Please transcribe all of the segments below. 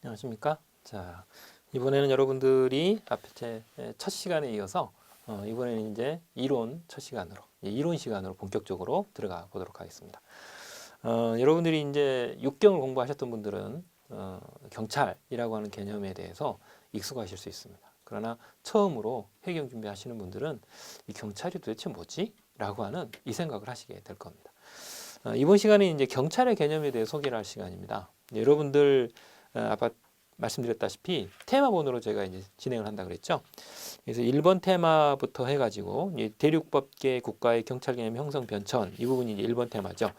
안녕하십니까? 자, 이번에는 여러분들이 앞에 첫 시간에 이어서 이번에는 이제 이론 첫 시간으로, 이론 시간으로 본격적으로 들어가 보도록 하겠습니다. 여러분들이 이제 육경을 공부하셨던 분들은 경찰이라고 하는 개념에 대해서 익숙하실 수 있습니다. 그러나 처음으로 해경 준비하시는 분들은 이 경찰이 도대체 뭐지? 라고 하는 이 생각을 하시게 될 겁니다. 이번 시간에 이제 경찰의 개념에 대해 소개를 할 시간입니다. 여러분들 아까 말씀드렸다시피 테마본으로 제가 이제 진행을 한다 그랬죠. 그래서 1번 테마부터 해가지고 대륙법계 국가의 경찰 개념 형성 변천 이 부분이 이제 1번 테마죠.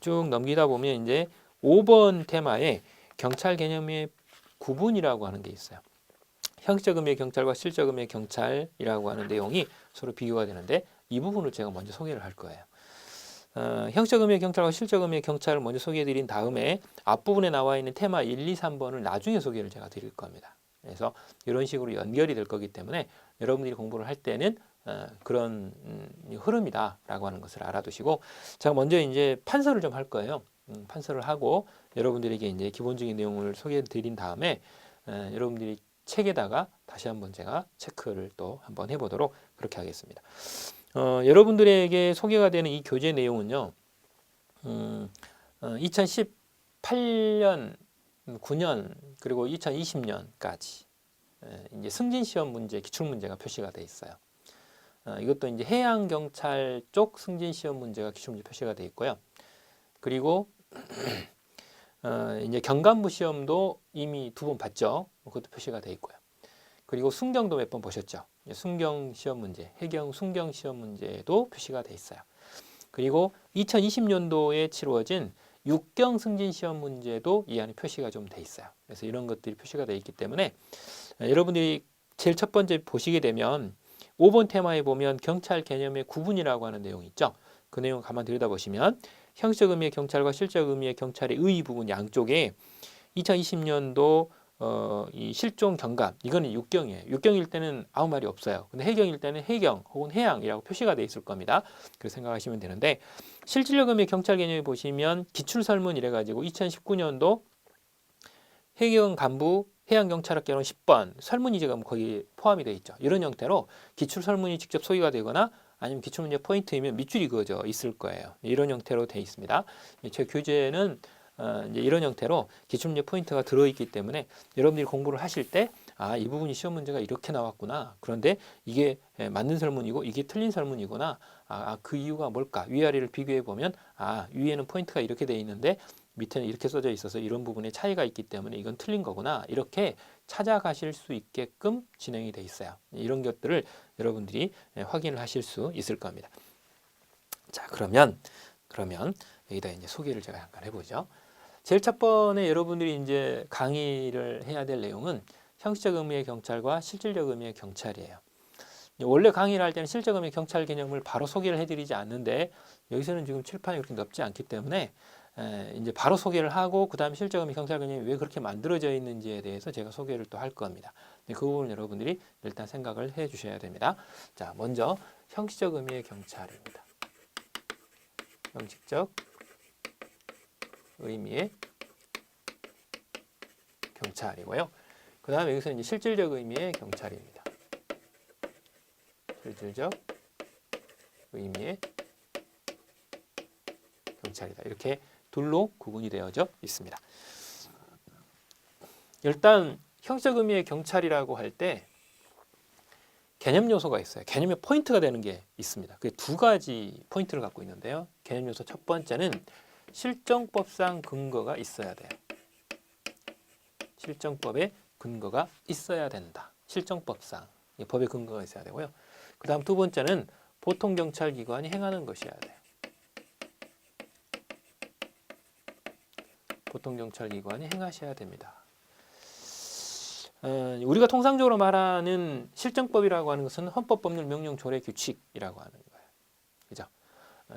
쭉 넘기다 보면 이제 5번 테마에 경찰 개념의 구분이라고 하는 게 있어요. 형식적 의미의 경찰과 실적 의미의 경찰이라고 하는 내용이 서로 비교가 되는데 이 부분을 제가 먼저 소개를 할 거예요. 형식 의미의 경찰과 실적 의미의 경찰을 먼저 소개해드린 다음에 앞부분에 나와 있는 테마 1, 2, 3번을 나중에 소개를 제가 드릴 겁니다. 그래서 이런 식으로 연결이 될 거기 때문에 여러분들이 공부를 할 때는 그런 흐름이다라고 하는 것을 알아두시고, 제가 먼저 이제 판서를 좀 할 거예요. 판서를 하고 여러분들에게 이제 기본적인 내용을 소개해드린 다음에 여러분들이 책에다가 다시 한번 제가 체크를 또 한번 해보도록 그렇게 하겠습니다. 여러분들에게 소개가 되는 이 교재 내용은요, 2018년, 9년 그리고 2020년까지 이제 승진 시험 문제, 기출 문제가 표시가 돼 있어요. 이것도 이제 해양 경찰 쪽 승진 시험 문제가 기출 문제 표시가 돼 있고요. 그리고 이제 경감부 시험도 이미 2번 봤죠. 그것도 표시가 돼 있고요. 그리고 순경도 몇 번 보셨죠. 순경 시험 문제, 해경 순경 시험 문제도 표시가 돼 있어요. 그리고 2020년도에 치루어진 육경 승진 시험 문제도 이 안에 표시가 좀 돼 있어요. 그래서 이런 것들이 표시가 돼 있기 때문에 여러분들이 제일 첫 번째 보시게 되면 5번 테마에 보면 경찰 개념의 구분이라고 하는 내용이 있죠. 그 내용 가만 들여다보시면 형식적 의미의 경찰과 실적 의미의 경찰의 의 부분 양쪽에 2020년도 이 실종 경감, 이거는 육경이에요. 육경일 때는 아무 말이 없어요. 근데 해경일 때는 해경 혹은 해양이라고 표시가 돼 있을 겁니다. 그렇게 생각하시면 되는데, 실질적 의미의 경찰 개념에 보시면 기출설문 이래가지고 2019년도 해경 간부 해양경찰학개론 10번 설문이 지금 거기 포함이 돼 있죠. 이런 형태로 기출설문이 직접 소개가 되거나 아니면 기출문제 포인트이면 밑줄이 그어져 있을 거예요. 이런 형태로 돼 있습니다. 제 교재는 이제 이런 형태로 기출문제 포인트가 들어있기 때문에 여러분들이 공부를 하실 때 이 부분이 시험 문제가 이렇게 나왔구나. 그런데 이게 맞는 설문이고 이게 틀린 설문이구나. 그 이유가 뭘까? 위아래를 비교해 보면 위에는 포인트가 이렇게 돼 있는데 밑에는 이렇게 써져 있어서 이런 부분에 차이가 있기 때문에 이건 틀린 거구나. 이렇게 찾아가실 수 있게끔 진행이 돼 있어요. 이런 것들을 여러분들이 확인을 하실 수 있을 겁니다. 자, 그러면 여기다 이제 소개를 제가 잠깐 해보죠. 제일 첫 번에 여러분들이 이제 강의를 해야 될 내용은 형식적 의미의 경찰과 실질적 의미의 경찰이에요. 원래 강의를 할 때는 실질적 의미의 경찰 개념을 바로 소개를 해드리지 않는데, 여기서는 지금 칠판이 그렇게 넓지 않기 때문에 이제 바로 소개를 하고 그 다음에 실질적 의미 경찰 개념이 왜 그렇게 만들어져 있는지에 대해서 제가 소개를 또 할 겁니다. 그 부분을 여러분들이 일단 생각을 해 주셔야 됩니다. 자, 먼저 형식적 의미의 경찰입니다. 형식적 의미의 경찰이고요. 그 다음에 여기서 이제 실질적 의미의 경찰입니다. 실질적 의미의 경찰이다. 이렇게 둘로 구분이 되어져 있습니다. 일단 형식적 의미의 경찰이라고 할 때 개념 요소가 있어요. 개념의 포인트가 되는 게 있습니다. 그게 두 가지 포인트를 갖고 있는데요. 개념 요소 첫 번째는 실정법상 근거가 있어야 돼요. 실정법에 근거가 있어야 된다. 실정법상 법의 근거가 있어야 되고요. 그 다음 두 번째는 보통경찰기관이 행하는 것이어야 돼요. 보통경찰기관이 행하셔야 됩니다. 우리가 통상적으로 말하는 실정법이라고 하는 것은 헌법법률 명령 조례 규칙이라고 하는 거예요. 그죠?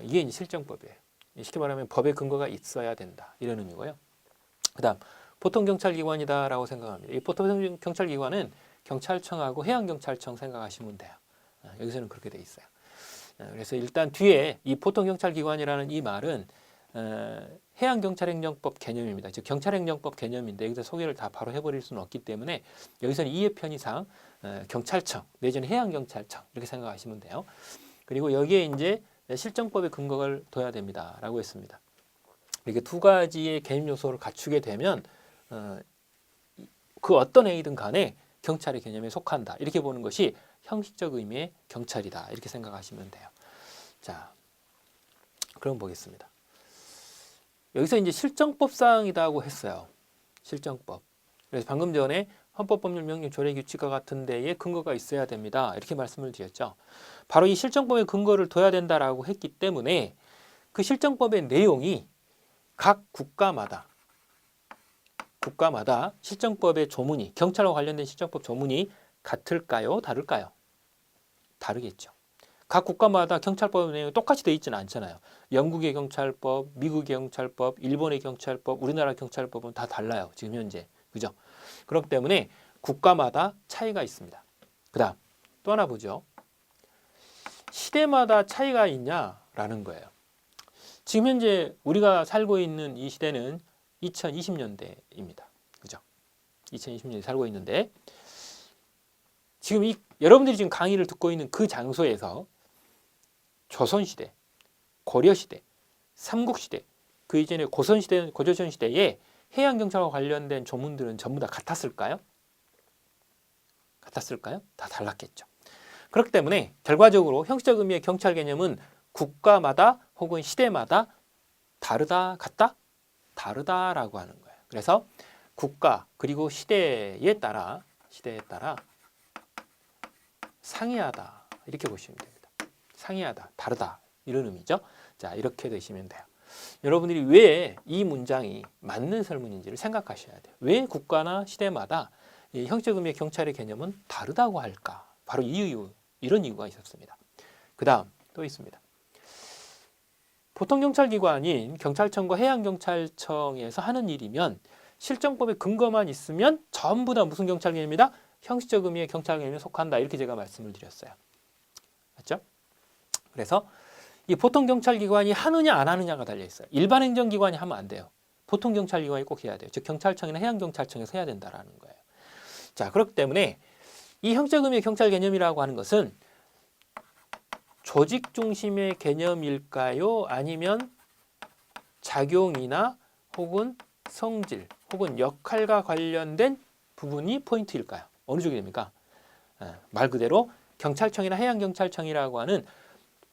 이게 이제 실정법이에요. 쉽게 말하면 법의 근거가 있어야 된다. 이런 의미고요. 그 다음 보통경찰기관이다라고 생각합니다. 이 보통경찰기관은 경찰청하고 해양경찰청 생각하시면 돼요. 여기서는 그렇게 돼 있어요. 그래서 일단 뒤에 이 보통경찰기관이라는 이 말은 해양경찰행정법 개념입니다. 즉 경찰행정법 개념인데 여기서 소개를 다 바로 해버릴 수는 없기 때문에 여기서는 이해 편의상 경찰청 내지는 해양경찰청 이렇게 생각하시면 돼요. 그리고 여기에 이제 실정법의 근거를 둬야 됩니다라고 했습니다. 이렇게 두 가지의 개념 요소를 갖추게 되면 그 어떤 행위든 간에 경찰의 개념에 속한다. 이렇게 보는 것이 형식적 의미의 경찰이다. 이렇게 생각하시면 돼요. 자, 그럼 보겠습니다. 여기서 이제 실정법 사항이라고 했어요. 실정법. 그래서 방금 전에 헌법법률 명령 조례 규칙과 같은 데에 근거가 있어야 됩니다. 이렇게 말씀을 드렸죠. 바로 이 실정법의 근거를 둬야 된다라고 했기 때문에 그 실정법의 내용이 각 국가마다 실정법의 조문이 경찰과 관련된 실정법 조문이 같을까요? 다를까요? 다르겠죠. 각 국가마다 경찰법 내용이 똑같이 돼 있지는 않잖아요. 영국의 경찰법, 미국의 경찰법, 일본의 경찰법, 우리나라 경찰법은 다 달라요. 지금 현재. 그죠? 그렇기 때문에 국가마다 차이가 있습니다. 그다음 또 하나 보죠. 시대마다 차이가 있냐라는 거예요. 지금 현재 우리가 살고 있는 이 시대는 2020년대입니다. 그죠? 2020년대 살고 있는데 지금 여러분들이 지금 강의를 듣고 있는 그 장소에서 조선시대, 고려시대, 삼국시대, 그 이전에 고선시대, 고조선시대에 해양경찰과 관련된 조문들은 전부 다 같았을까요? 같았을까요? 다 달랐겠죠. 그렇기 때문에 결과적으로 형식적 의미의 경찰 개념은 국가마다 혹은 시대마다 다르다, 같다? 다르다라고 하는 거예요. 그래서 국가 그리고 시대에 따라 상이하다 이렇게 보시면 됩니다. 상이하다, 다르다 이런 의미죠. 자, 이렇게 되시면 돼요. 여러분들이 왜 이 문장이 맞는 설문인지를 생각하셔야 돼요. 왜 국가나 시대마다 이 형식적 의미의 경찰의 개념은 다르다고 할까? 바로 이런 이유가 있었습니다. 그 다음 또 있습니다. 보통 경찰기관인 경찰청과 해양경찰청에서 하는 일이면 실정법의 근거만 있으면 전부 다 무슨 경찰 개념이다? 형식적 의미의 경찰 개념에 속한다. 이렇게 제가 말씀을 드렸어요. 맞죠? 그래서 이 보통 경찰기관이 하느냐 안 하느냐가 달려 있어요. 일반 행정기관이 하면 안 돼요. 보통 경찰기관이 꼭 해야 돼요. 즉 경찰청이나 해양경찰청에서 해야 된다라는 거예요. 자, 그렇기 때문에 이 형식적 의미의 경찰 개념이라고 하는 것은 조직 중심의 개념일까요? 아니면 작용이나 혹은 성질 혹은 역할과 관련된 부분이 포인트일까요? 어느 쪽이 됩니까? 말 그대로 경찰청이나 해양경찰청이라고 하는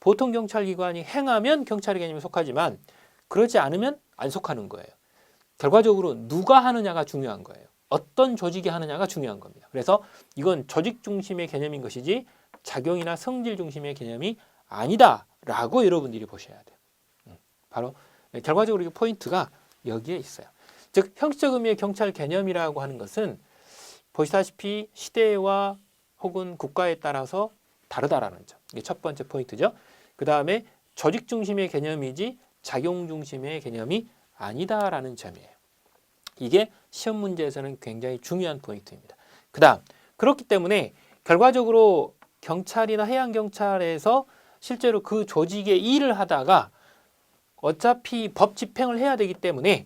보통 경찰기관이 행하면 경찰의 개념에 속하지만 그러지 않으면 안 속하는 거예요. 결과적으로 누가 하느냐가 중요한 거예요. 어떤 조직이 하느냐가 중요한 겁니다. 그래서 이건 조직 중심의 개념인 것이지 작용이나 성질 중심의 개념이 아니다라고 여러분들이 보셔야 돼요. 바로 결과적으로 이 포인트가 여기에 있어요. 즉 형식적 의미의 경찰 개념이라고 하는 것은 보시다시피 시대와 혹은 국가에 따라서 다르다라는 점. 이게 첫 번째 포인트죠. 그 다음에 조직 중심의 개념이지 작용 중심의 개념이 아니다라는 점이에요. 이게 시험 문제에서는 굉장히 중요한 포인트입니다. 그 다음 그렇기 때문에 결과적으로 경찰이나 해양경찰에서 실제로 그 조직의 일을 하다가 어차피 법 집행을 해야 되기 때문에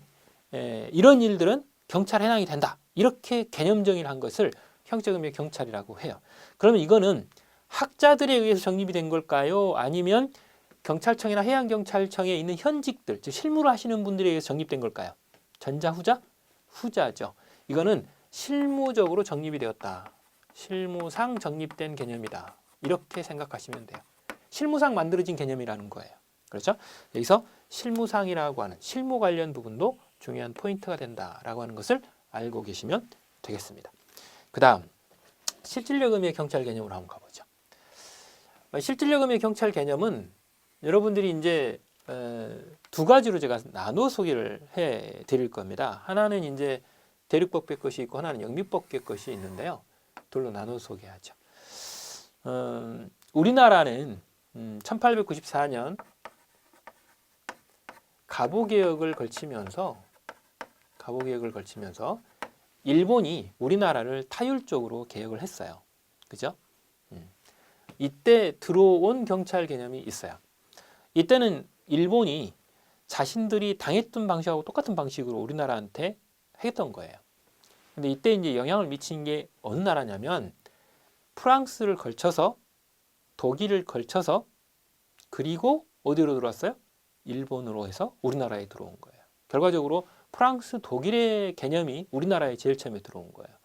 이런 일들은 경찰에 해당이 된다. 이렇게 개념 정의를 한 것을 형식적 의미의 경찰이라고 해요. 그러면 이거는 학자들에 의해서 정립이 된 걸까요? 아니면 경찰청이나 해양경찰청에 있는 현직들, 즉 실무를 하시는 분들에 의해서 정립된 걸까요? 전자, 후자? 후자죠. 이거는 실무적으로 정립이 되었다. 실무상 정립된 개념이다. 이렇게 생각하시면 돼요. 실무상 만들어진 개념이라는 거예요. 그렇죠? 여기서 실무상이라고 하는 실무 관련 부분도 중요한 포인트가 된다라고 하는 것을 알고 계시면 되겠습니다. 그 다음 실질적 의미의 경찰 개념으로 한번 가보죠. 실질적 의미의 경찰 개념은 여러분들이 이제 두 가지로 제가 나누어 소개를 해 드릴 겁니다. 하나는 이제 대륙법계 것이 있고 하나는 영미법계 것이 있는데요. 둘로 나누어 소개하죠. 우리나라는 1894년 갑오개혁을 걸치면서 일본이 우리나라를 타율적으로 개혁을 했어요. 그죠? 이때 들어온 경찰 개념이 있어요. 이때는 일본이 자신들이 당했던 방식하고 똑같은 방식으로 우리나라한테 했던 거예요. 근데 이때 이제 영향을 미친 게 어느 나라냐면 프랑스를 걸쳐서 독일을 걸쳐서 그리고 어디로 들어왔어요? 일본으로 해서 우리나라에 들어온 거예요. 결과적으로 프랑스, 독일의 개념이 우리나라에 제일 처음에 들어온 거예요.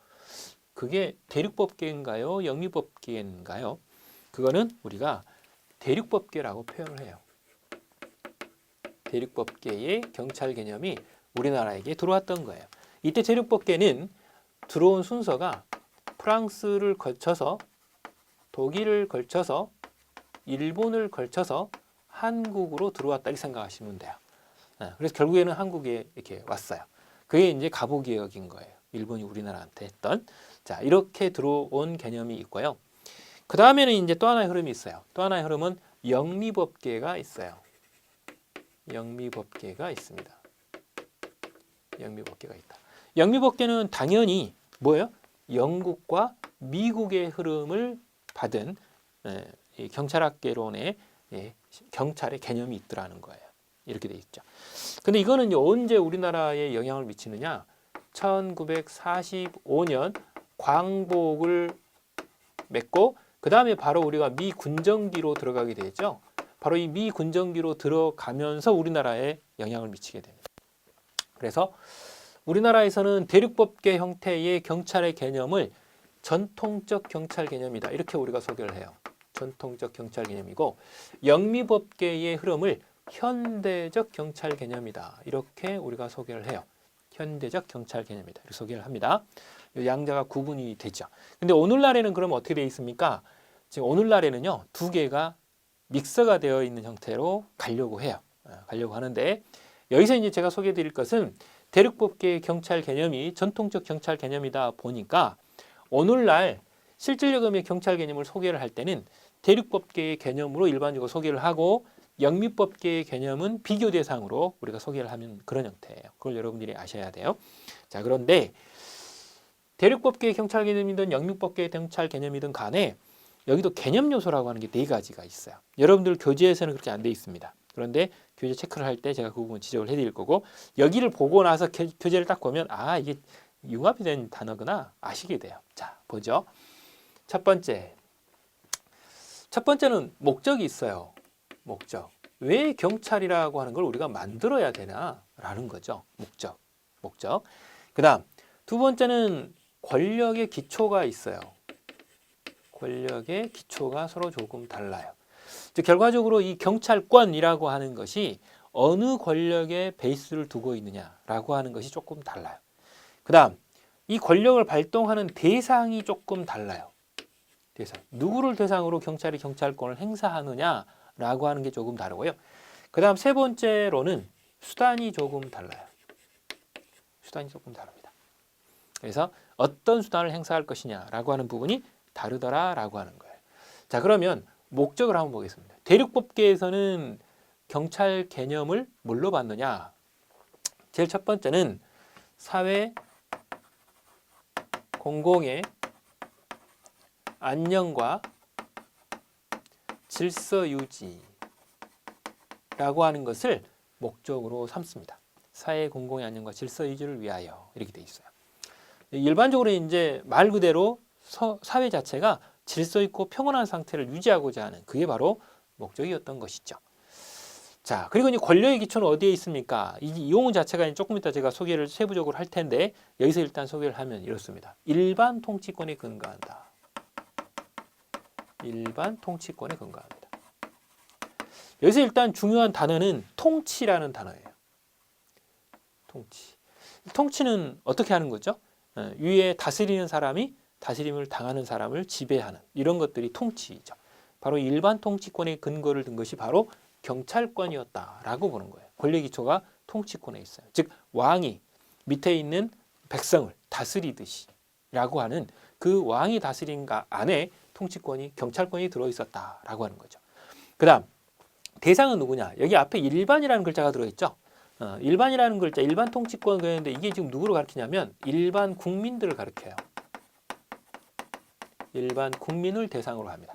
그게 대륙법계인가요? 영미법계인가요? 그거는 우리가 대륙법계라고 표현을 해요. 대륙법계의 경찰 개념이 우리나라에게 들어왔던 거예요. 이때 대륙법계는 들어온 순서가 프랑스를 거쳐서 독일을 걸쳐서 일본을 걸쳐서 한국으로 들어왔다 이렇게 생각하시면 돼요. 그래서 결국에는 한국에 이렇게 왔어요. 그게 이제 갑오개혁인 거예요. 일본이 우리나라한테 했던. 자, 이렇게 들어온 개념이 있고요. 그 다음에는 이제 또 하나의 흐름이 있어요. 또 하나의 흐름은 영미법계가 있어요. 영미법계가 있습니다. 영미법계가 있다. 영미법계는 당연히 뭐예요? 영국과 미국의 흐름을 받은 이 경찰학개론의 경찰의 개념이 있더라는 거예요. 이렇게 돼 있죠. 근데 이거는 언제 우리나라에 영향을 미치느냐? 1945년 광복을 맺고 그 다음에 바로 우리가 미 군정기로 들어가게 되죠. 바로 이 미 군정기로 들어가면서 우리나라에 영향을 미치게 됩니다. 그래서 우리나라에서는 대륙법계 형태의 경찰의 개념을 전통적 경찰 개념이다. 이렇게 우리가 소개를 해요. 전통적 경찰 개념이고 영미법계의 흐름을 현대적 경찰 개념이다. 이렇게 우리가 소개를 해요. 현대적 경찰 개념이다. 이렇게 소개를 합니다. 양자가 구분이 되죠. 근데 오늘날에는 그럼 어떻게 되어 있습니까? 지금 오늘날에는요, 두 개가 믹서가 되어 있는 형태로 가려고 해요. 가려고 하는데 여기서 이제 제가 소개해 드릴 것은 대륙법계의 경찰 개념이 전통적 경찰 개념이다 보니까 오늘날 실질적인 경찰 개념을 소개를 할 때는 대륙법계의 개념으로 일반적으로 소개를 하고 영미법계의 개념은 비교 대상으로 우리가 소개를 하는 그런 형태예요. 그걸 여러분들이 아셔야 돼요. 자, 그런데 대륙법계의 경찰 개념이든 영미법계의 경찰 개념이든 간에 여기도 개념 요소라고 하는 게 네 가지가 있어요. 여러분들 교재에서는 그렇게 안 돼 있습니다. 그런데 교재 체크를 할 때 제가 그 부분 지적을 해드릴 거고 여기를 보고 나서 교재를 딱 보면 아 이게 융합이 된 단어구나 아시게 돼요. 자 보죠. 첫 번째는 목적이 있어요. 목적. 왜 경찰이라고 하는 걸 우리가 만들어야 되나라는 거죠. 목적. 그 다음 두 번째는 권력의 기초가 있어요. 권력의 기초가 서로 조금 달라요. 즉 결과적으로 이 경찰권이라고 하는 것이 어느 권력의 베이스를 두고 있느냐라고 하는 것이 조금 달라요. 그 다음 이 권력을 발동하는 대상이 조금 달라요. 대상. 누구를 대상으로 경찰이 경찰권을 행사하느냐라고 하는 게 조금 다르고요. 그 다음 세 번째로는 수단이 조금 달라요. 수단이 조금 다릅니다. 그래서 어떤 수단을 행사할 것이냐라고 하는 부분이 다르더라라고 하는 거예요. 자 그러면 목적을 한번 보겠습니다. 대륙법계에서는 경찰 개념을 뭘로 받느냐? 제일 첫 번째는 사회 공공의 안녕과 질서 유지라고 하는 것을 목적으로 삼습니다. 사회 공공의 안녕과 질서 유지를 위하여 이렇게 돼 있어요. 일반적으로 이제 말 그대로 사회 자체가 질서 있고 평온한 상태를 유지하고자 하는 그게 바로 목적이었던 것이죠. 자, 그리고 이제 권력의 기초는 어디에 있습니까? 이 용어 자체가 조금 이따 제가 소개를 세부적으로 할 텐데 여기서 일단 소개를 하면 이렇습니다. 일반 통치권에 근거한다. 일반 통치권에 근거합니다. 여기서 일단 중요한 단어는 통치라는 단어예요. 통치. 통치는 어떻게 하는 거죠? 위에 다스리는 사람이 다스림을 당하는 사람을 지배하는 이런 것들이 통치이죠. 바로 일반 통치권의 근거를 둔 것이 바로 경찰권이었다라고 보는 거예요. 권력 기초가 통치권에 있어요. 즉 왕이 밑에 있는 백성을 다스리듯이라고 하는 그 왕이 다스린 안에 통치권이 경찰권이 들어있었다라고 하는 거죠. 그 다음 대상은 누구냐? 여기 앞에 일반이라는 글자가 들어있죠. 일반이라는 글자, 일반 통치권 그랬는데 이게 지금 누구를 가리키냐면 일반 국민들을 가리켜요. 일반 국민을 대상으로 합니다.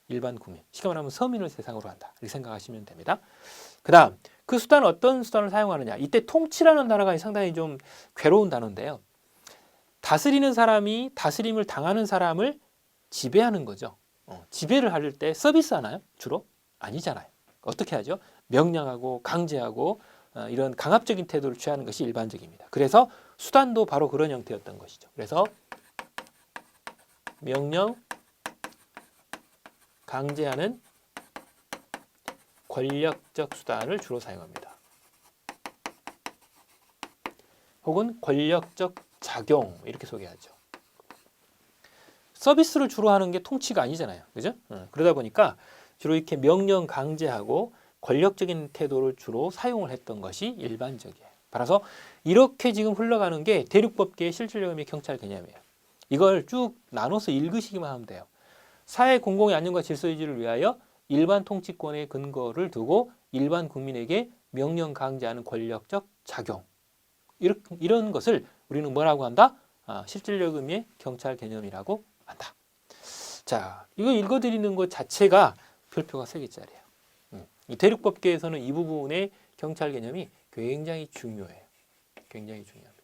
일반 국민. 쉽게 말하면 서민을 대상으로 한다. 이렇게 생각하시면 됩니다. 그 다음 그 수단은 어떤 수단을 사용하느냐. 이때 통치라는 단어가 상당히 좀 괴로운 단어인데요. 다스리는 사람이 다스림을 당하는 사람을 지배하는 거죠. 지배를 할 때 서비스 하나요? 주로? 아니잖아요. 어떻게 하죠? 명령하고 강제하고 이런 강압적인 태도를 취하는 것이 일반적입니다. 그래서 수단도 바로 그런 형태였던 것이죠. 그래서 명령, 강제하는 권력적 수단을 주로 사용합니다. 혹은 권력적 작용 이렇게 소개하죠. 서비스를 주로 하는 게 통치가 아니잖아요. 그죠? 그러다 보니까 주로 이렇게 명령 강제하고 권력적인 태도를 주로 사용을 했던 것이 일반적이에요. 따라서 이렇게 지금 흘러가는 게 대륙법계의 실질적 의미의 경찰 개념이에요. 이걸 쭉 나눠서 읽으시기만 하면 돼요. 사회 공공의 안녕과 질서 유지를 위하여 일반 통치권의 근거를 두고 일반 국민에게 명령 강제하는 권력적 작용. 이런 것을 우리는 뭐라고 한다? 실질적 의미의 경찰 개념이라고 한다. 자, 이거 읽어드리는 것 자체가 별표가 3개짜리예요. 이 대륙법계에서는 이 부분의 경찰 개념이 굉장히 중요해요. 굉장히 중요합니다.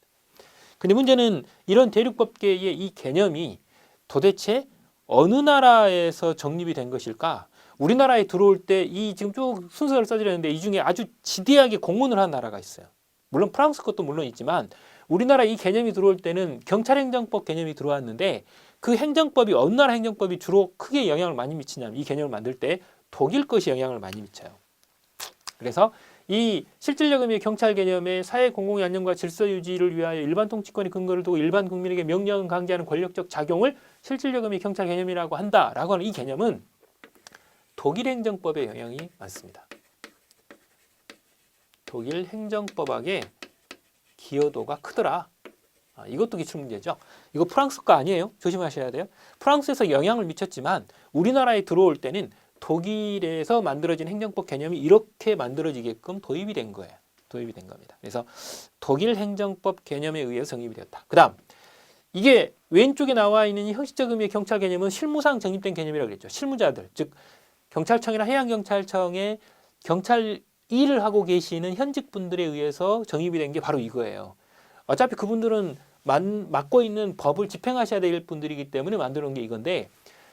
근데 문제는 이런 대륙법계의 이 개념이 도대체 어느 나라에서 정립이 된 것일까? 우리나라에 들어올 때 이 지금 쭉 순서를 써드렸는데 이 중에 아주 지대하게 공헌을 한 나라가 있어요. 물론 프랑스 것도 물론 있지만 우리나라 이 개념이 들어올 때는 경찰행정법 개념이 들어왔는데 그 행정법이 어느 나라 행정법이 주로 크게 영향을 많이 미치냐면 이 개념을 만들 때 독일 것이 영향을 많이 미쳐요. 그래서 이 실질적 의미의 경찰 개념의 사회 공공의 안녕과 질서 유지를 위하여 일반 통치권의 근거를 두고 일반 국민에게 명령을 강제하는 권력적 작용을 실질적 의미의 경찰 개념이라고 한다라고 하는 이 개념은 독일 행정법의 영향이 많습니다. 독일 행정법학의 기여도가 크더라. 이것도 기출문제죠. 이거 프랑스 거 아니에요. 조심하셔야 돼요. 프랑스에서 영향을 미쳤지만 우리나라에 들어올 때는 독일에서 만들어진 행정법 개념이 이렇게 만들어지게끔 도입이 된 거예요. 도입이 된 겁니다. 그래서 독일 행정법 개념에 의해서 정립이 되었다. 그 다음 이게 왼쪽에 나와 있는 이 형식적 의미의 경찰 개념은 실무상 정립된 개념이라고 그랬죠. 실무자들, 즉 경찰청이나 해양경찰청의 경찰 일을 하고 계시는 현직 분들에 의해서 정립이 된 게 바로 이거예요. 어차피 그분들은 맡고 있는 법을 집행하셔야 될 분들이기 때문에 만들어 놓은 게 이건데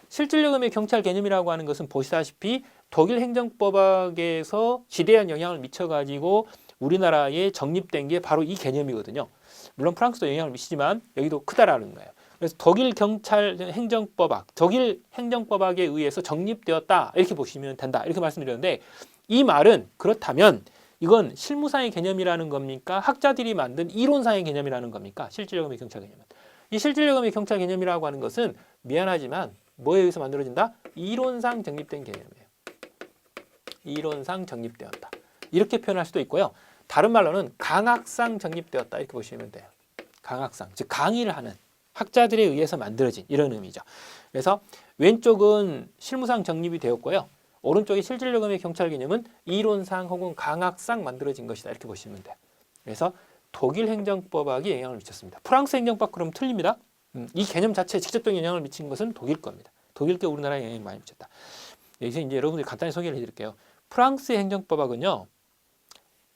실질적 의미의 경찰 개념이라고 하는 것은 보시다시피 독일 행정법학에서 지대한 영향을 미쳐가지고 우리나라에 정립된 게 바로 이 개념이거든요. 물론 프랑스도 영향을 미치지만 여기도 크다라는 거예요. 그래서 독일 경찰 행정법학, 독일 행정법학에 의해서 정립되었다 이렇게 보시면 된다 이렇게 말씀드렸는데 이 말은 그렇다면 이건 실무상의 개념이라는 겁니까? 학자들이 만든 이론상의 개념이라는 겁니까? 실질적 의미의 경찰 개념은. 이 실질적 의미의 경찰 개념이라고 하는 것은 미안하지만 뭐에 의해서 만들어진다? 이론상 정립된 개념이에요. 이론상 정립되었다. 이렇게 표현할 수도 있고요. 다른 말로는 강학상 정립되었다 이렇게 보시면 돼요. 강학상, 즉 강의를 하는 학자들에 의해서 만들어진 이런 의미죠. 그래서 왼쪽은 실무상 정립이 되었고요. 오른쪽의 실질적 의미의 경찰 개념은 이론상 혹은 강학상 만들어진 것이다 이렇게 보시면 돼요. 그래서 독일 행정법학이 영향을 미쳤습니다. 프랑스 행정법 그럼 틀립니다. 이 개념 자체에 직접적인 영향을 미친 것은 독일 겁니다. 독일께 우리나라에 영향을 많이 미쳤다. 여기서 이제 여러분들이 간단히 소개를 해드릴게요. 프랑스의 행정법학은요,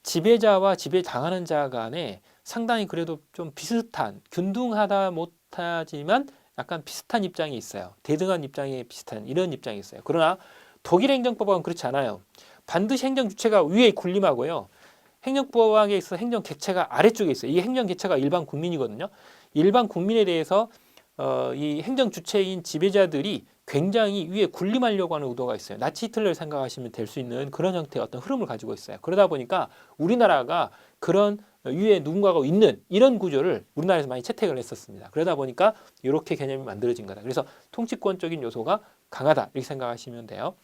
지배자와 지배당하는 자 간에 상당히 그래도 좀 비슷한, 균등하다 못하지만 약간 비슷한 입장이 있어요. 대등한 입장에 비슷한 이런 입장이 있어요. 그러나 독일 행정법학은 그렇지 않아요. 반드시 행정 주체가 위에 군림하고요. 행정법학에 있어서 행정 객체가 아래쪽에 있어요. 이 행정 객체가 일반 국민이거든요. 일반 국민에 대해서 이 행정 주체인 지배자들이 굉장히 위에 군림하려고 하는 의도가 있어요. 나치 히틀러를 생각하시면 될 수 있는 그런 형태의 어떤 흐름을 가지고 있어요. 그러다 보니까 우리나라가 그런 위에 누군가가 있는 이런 구조를 우리나라에서 많이 채택을 했었습니다. 그러다 보니까 이렇게 개념이 만들어진 거다. 그래서 통치권적인 요소가 강하다 이렇게 생각하시면 돼요.